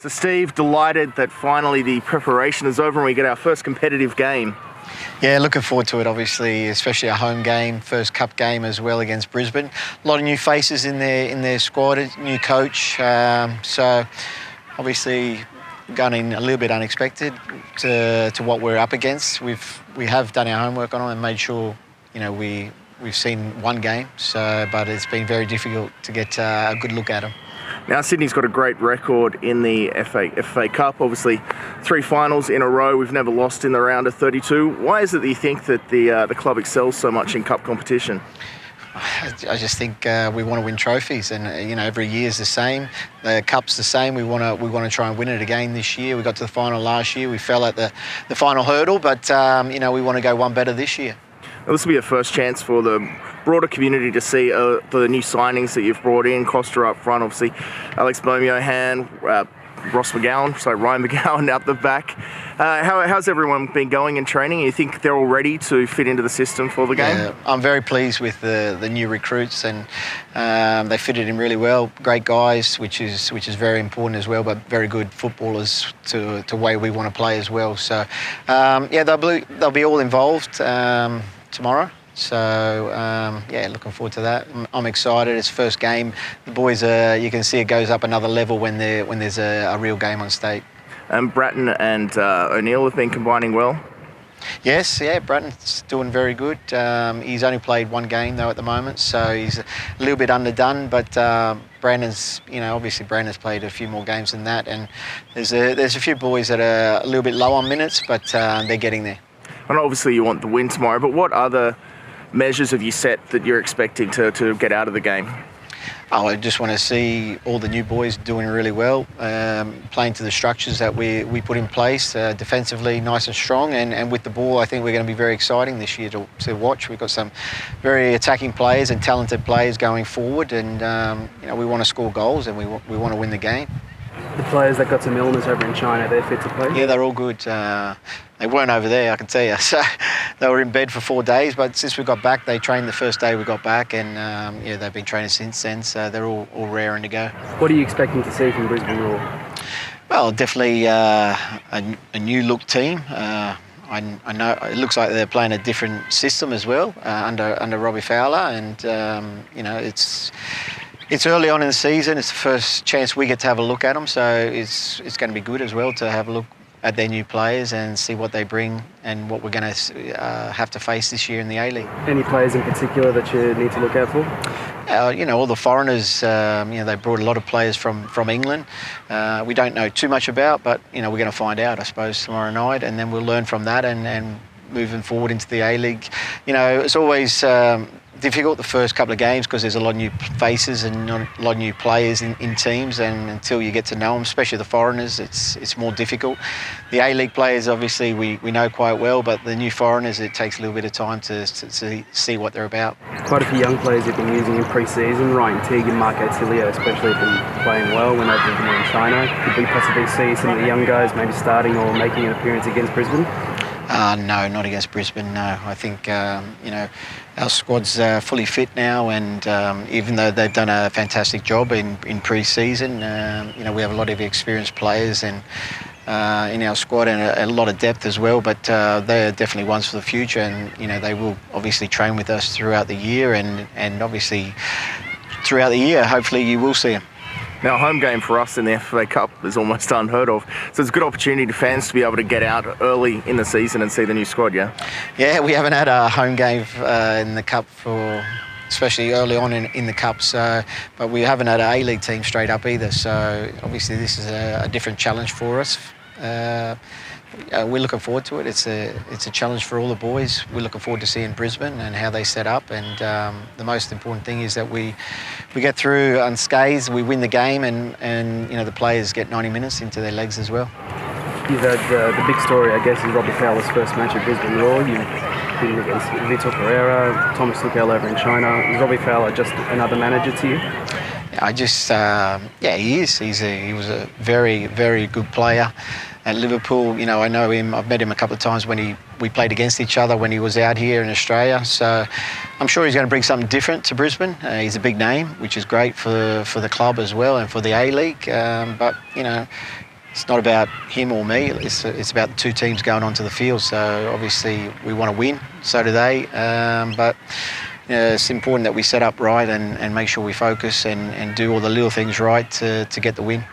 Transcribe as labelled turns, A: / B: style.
A: So Steve, delighted that finally the preparation is over and we get our first competitive game.
B: Yeah, looking forward to it, obviously, especially a home game, first cup game as well against Brisbane. A lot of new faces in their squad, a new coach. So obviously going in a little bit unexpected to what we're up against. We have done our homework on them and made sure, we've seen one game. But it's been very difficult to get a good look at them.
A: Now, Sydney's got a great record in the FFA Cup, obviously 3 finals in a row. We've never lost in the round of 32. Why is it that you think that the club excels so much in cup competition?
B: I just think we want to win trophies, and every year is the same. The cup's the same. We want to try and win it again this year. We got to the final last year. We fell at the final hurdle, but we want to go one better this year.
A: This will be a first chance for the broader community to see the new signings that you've brought in. Costa up front, obviously, Alex Beaumont-Johan, Ryan McGowan out the back. How's everyone been going in training? You think they're all ready to fit into the system for the game?
B: Yeah, I'm very pleased with the new recruits, and they fitted in really well. Great guys, which is very important as well, but very good footballers to the way we want to play as well. So they'll be all involved tomorrow. So, looking forward to that. I'm excited. It's first game. The boys, you can see it goes up another level when there's a real game on stake.
A: Bratton and O'Neill have been combining well?
B: Yes, Bratton's doing very good. He's only played one game, though, at the moment, so he's a little bit underdone, but Brandon's played a few more games than that, and there's a few boys that are a little bit low on minutes, but they're getting there.
A: And obviously you want the win tomorrow, but what other measures have you set that you're expecting to get out of the game?
B: I just want to see all the new boys doing really well, playing to the structures that we put in place, defensively nice and strong, and with the ball I think we're going to be very exciting this year to watch. We've got some very attacking players and talented players going forward, and we want to score goals and we want to win the game.
C: The players that got some illness over in China, they're fit to play?
B: Yeah, they're all good. They weren't over there, I can tell you. So they were in bed for 4 days, but since we got back, they trained the first day we got back, and they've been training since then, so they're all raring to go.
C: What are you expecting to see from Brisbane Roar?
B: Well, definitely a new look team. I know it looks like they're playing a different system as well under Robbie Fowler, and It's early on in the season. It's the first chance we get to have a look at them, so it's going to be good as well to have a look at their new players and see what they bring and what we're going to have to face this year in the A-League.
C: Any players in particular that you need to look out for?
B: All the foreigners, they brought a lot of players from England. We don't know too much about, but, we're going to find out, I suppose, tomorrow night, and then we'll learn from that and moving forward into the A-League. It's always difficult the first couple of games because there's a lot of new faces and a lot of new players in teams, and until you get to know them, especially the foreigners, it's more difficult. The A-League players, obviously, we know quite well, but the new foreigners, it takes a little bit of time to see what they're about.
C: Quite a few young players you've been using in pre-season. Ryan Teague and Mark Attilio especially have been playing well when they've been in China. Could we possibly see some of the young guys maybe starting or making an appearance against Brisbane?
B: No, not against Brisbane, no. I think, our squad's fully fit now, and even though they've done a fantastic job in pre-season, we have a lot of experienced players and in our squad and a lot of depth as well, but they are definitely ones for the future, and, they will obviously train with us throughout the year, and obviously throughout the year, hopefully you will see them.
A: Now, a home game for us in the FFA Cup is almost unheard of, so it's a good opportunity for fans to be able to get out early in the season and see the new squad, yeah?
B: Yeah, we haven't had a home game in the Cup especially early on in the Cup, but we haven't had an A-League team straight up either, so obviously this is a different challenge for us. We're looking forward to it. It's a challenge for all the boys. We're looking forward to seeing Brisbane and how they set up, and the most important thing is that we get through unscathed, we win the game, and the players get 90 minutes into their legs as well.
C: You've had the big story, I guess, is Robbie Fowler's first match at Brisbane Roar. You've been against Vitor Pereira, Thomas Tuchel over in China. Is Robbie Fowler just another manager to you?
B: He is. He was a very, very good player at Liverpool. I know him. I've met him a couple of times when we played against each other when he was out here in Australia. So I'm sure he's going to bring something different to Brisbane. He's a big name, which is great for the club as well and for the A-League. But it's not about him or me. It's about the two teams going onto the field. So obviously we want to win. So do they. But it's important that we set up right and make sure we focus and do all the little things right to get the win.